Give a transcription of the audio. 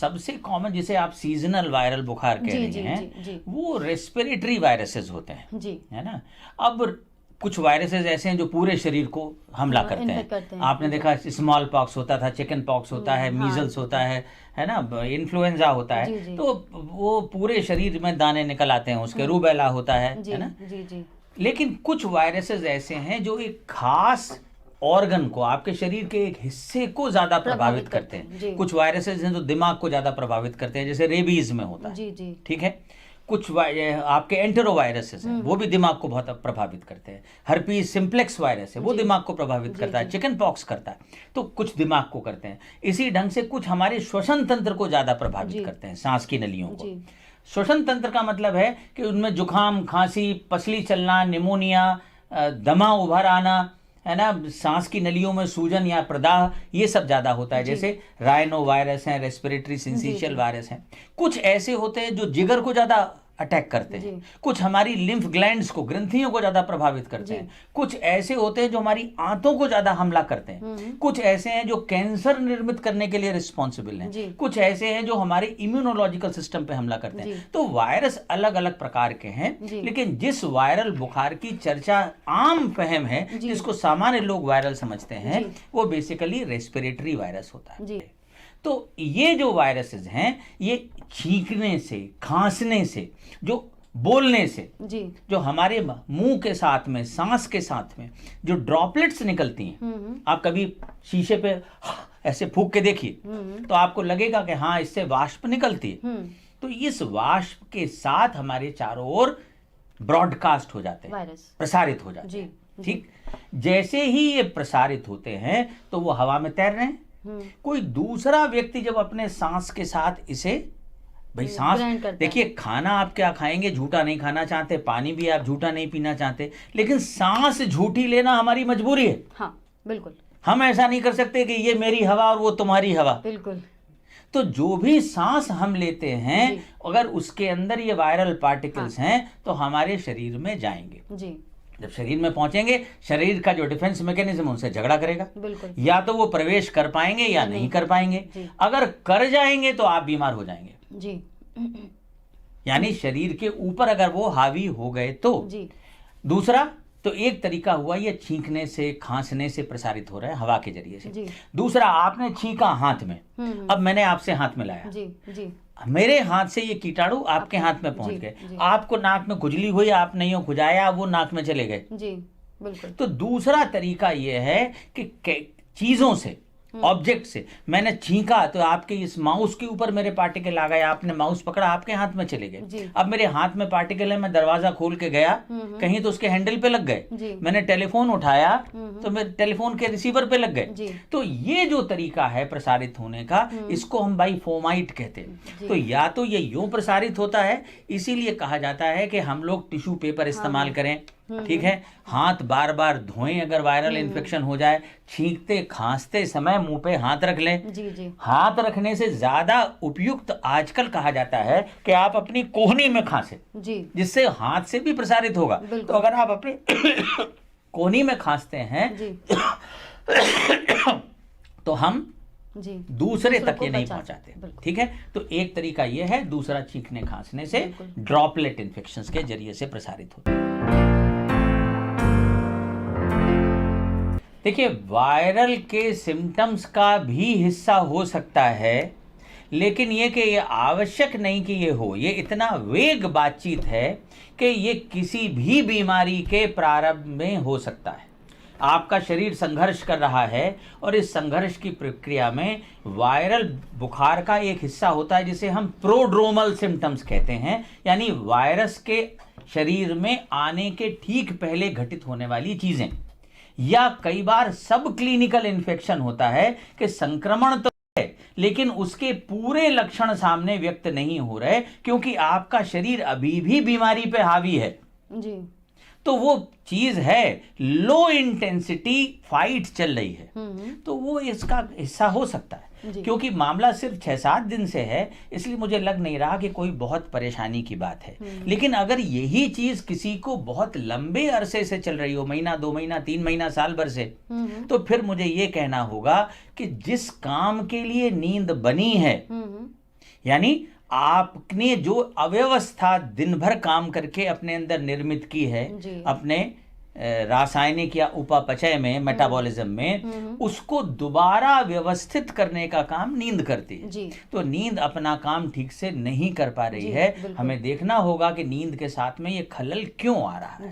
सबसे कॉमन जिसे आप सीजनल वायरल बुखार कह रही हैं, वो रेस्पिरेटरी वायरसेस होते हैं जी, है ना। अब कुछ वायरसेस ऐसे हैं जो पूरे शरीर को हमला करते हैं। आपने देखा स्मॉल पॉक्स होता था, चिकन पॉक्स होता है, मीजल्स होता है ना, इन्फ्लुएंजा होता है, तो वो पूरे शरीर में दाने निकल आते हैं उसके, रूबेला होता है ना। लेकिन कुछ वायरसेस ऐसे हैं जो एक खास ऑर्गन को, आपके शरीर के एक हिस्से को ज्यादा प्रभावित करते हैं। कुछ वायरसेस हैं जो दिमाग को ज्यादा प्रभावित करते हैं, जैसे रेबीज में होता है, ठीक है। कुछ आपके एंटेरोवायरसेस हैं, वो भी दिमाग को बहुत प्रभावित करते हैं। हर्पीज सिंप्लेक्स वायरस है, वो दिमाग को प्रभावित करता है। चिकन पॉक्स करता है, तो कुछ दिमाग को करते हैं। इसी ढंग से कुछ हमारे श्वसन तंत्र को ज्यादा प्रभावित करते हैं, सांस की नलियों को। श्वसन तंत्र का मतलब है कि उनमें जुकाम, खांसी, पसली चलना, निमोनिया, दमा उभर आना, है ना, सांस की नलियों में सूजन या प्रदाह, ये सब ज्यादा होता है। जैसे राइनो वायरस हैं, रेस्पिरेटरी सिंसिशियल वायरस हैं। कुछ ऐसे होते हैं जो जिगर को ज्यादा अटैक करते हैं, कुछ हमारी लिम्फ ग्लैंड्स को, ग्रंथियों को ज्यादा प्रभावित करते हैं। कुछ ऐसे होते हैं जो हमारी आंतों को ज्यादा हमला करते हैं। कुछ ऐसे हैं जो कैंसर निर्मित करने के लिए रिस्पॉन्सिबल हैं। कुछ ऐसे हैं जो हमारे इम्यूनोलॉजिकल सिस्टम पे हमला करते हैं। तो वायरस अलग अलग प्रकार के हैं, लेकिन जिस वायरल बुखार की चर्चा आम फहम है, जिसको सामान्य लोग वायरल समझते हैं, वो बेसिकली रेस्पिरेटरी वायरस होता है। तो ये जो वायरसेस हैं, ये छींकने से, खांसने से, जो बोलने से, जो हमारे मुंह के साथ में, सांस के साथ में जो ड्रॉपलेट्स निकलती हैं, आप कभी शीशे पे ऐसे फूंक के देखिए तो आपको लगेगा कि हाँ, इससे वाष्प निकलती है। तो इस वाष्प के साथ हमारे चारों ओर ब्रॉडकास्ट हो जाते हैं, प्रसारित हो जाते हैं। ठीक, जैसे ही ये प्रसारित होते हैं तो वो हवा में तैर रहे हैं। कोई दूसरा व्यक्ति जब अपने सांस के साथ इसे, भाई सांस देखिए, खाना आप क्या खाएंगे, झूठा नहीं खाना चाहते, पानी भी आप झूठा नहीं पीना चाहते, लेकिन सांस झूठी लेना हमारी मजबूरी है। हाँ, बिल्कुल। हम ऐसा नहीं कर सकते कि ये मेरी हवा और वो तुम्हारी हवा। बिल्कुल। तो जो भी सांस हम लेते हैं, अगर उसके अंदर ये वायरल पार्टिकल्स हैं तो हमारे शरीर में जाएंगे। जब शरीर में पहुंचेंगे, शरीर का जो डिफेंस मैकेनिज्म उनसे झगड़ा करेगा। या तो वो प्रवेश कर पाएंगे या नहीं कर पाएंगे। अगर कर जाएंगे तो आप बीमार हो जाएंगे। यानी शरीर के ऊपर अगर वो हावी हो गए तो। दूसरा, तो एक तरीका हुआ ये छींकने से, खांसने से प्रसारित हो रहा है, हवा के जरिए से। दूसरा, आपने छींका हाथ में, अब मैंने आपसे हाथ मिलाया, मेरे हाथ से ये कीटाणु आपके हाथ में पहुंच गए, आपको नाक में खुजली हुई, आपने यूं खुजाया, वो नाक में चले गए। बिल्कुल। तो दूसरा तरीका ये है कि चीजों से, ऑब्जेक्ट से मैंने छींका तो आपके इस माउस के ऊपर मेरे पार्टिकल आ गए, आपने माउस पकड़ा, आपके हाथ में चले गए। अब मेरे हाथ में पार्टिकल है, मैं दरवाजा खोल के गया कहीं तो उसके हैंडल पे लग गए, मैंने टेलीफोन उठाया तो मेरे टेलीफोन के रिसीवर पे लग गए। तो ये जो तरीका है प्रसारित होने का, इसको हम बाइफोमाइट कहते हैं। तो या तो ये यूं प्रसारित होता है, इसीलिए कहा जाता है कि हम लोग टिश्यू पेपर इस्तेमाल करें, ठीक है, हाथ बार बार धोएं अगर वायरल इन्फेक्शन हो जाए, छींकते खांसते समय मुंह पे हाथ रख लें। हाथ रखने से ज्यादा उपयुक्त आजकल कहा जाता है कि आप अपनी कोहनी में खांसें, जिससे हाथ से भी प्रसारित होगा। तो अगर आप अपनी कोहनी में खांसते हैं तो हम दूसरे तक ये नहीं पहुंचाते। ठीक है, तो एक तरीका ये है, दूसरा छींकने खांसने से, ड्रॉपलेट इन्फेक्शंस के जरिए से प्रसारित होता है। देखिए, वायरल के सिम्टम्स का भी हिस्सा हो सकता है, लेकिन ये कि ये आवश्यक नहीं कि ये हो। ये इतना वेग बातचीत है कि ये किसी भी बीमारी के प्रारंभ में हो सकता है। आपका शरीर संघर्ष कर रहा है और इस संघर्ष की प्रक्रिया में वायरल बुखार का एक हिस्सा होता है जिसे हम प्रोड्रोमल सिम्टम्स कहते हैं, यानी वायरस के शरीर में आने के ठीक पहले घटित होने वाली चीजें। या कई बार सब क्लिनिकल इन्फेक्शन होता है कि संक्रमण तो है लेकिन उसके पूरे लक्षण सामने व्यक्त नहीं हो रहे क्योंकि आपका शरीर अभी भी बीमारी पे हावी है। तो वो चीज है, लो इंटेंसिटी फाइट चल रही है, तो वो इसका हिस्सा हो सकता है। क्योंकि मामला सिर्फ 6-7 दिन से है, इसलिए मुझे लग नहीं रहा कि कोई बहुत परेशानी की बात है। लेकिन अगर यही चीज किसी को बहुत लंबे अरसे से चल रही हो, महीना, 2 महीना, 3 महीना, साल भर से, तो फिर मुझे ये कहना होगा कि जिस काम के लिए नींद बनी है यानी आपने जो अव्यवस्था दिन भर काम करके अपने अंदर निर्मित की है अपने रासायनिक या उपापचय में, मेटाबॉलिज्म में, उसको दोबारा व्यवस्थित करने का काम नींद करती है। तो नींद अपना काम ठीक से नहीं कर पा रही है। हमें देखना होगा कि नींद के साथ में ये खलल क्यों आ रहा है।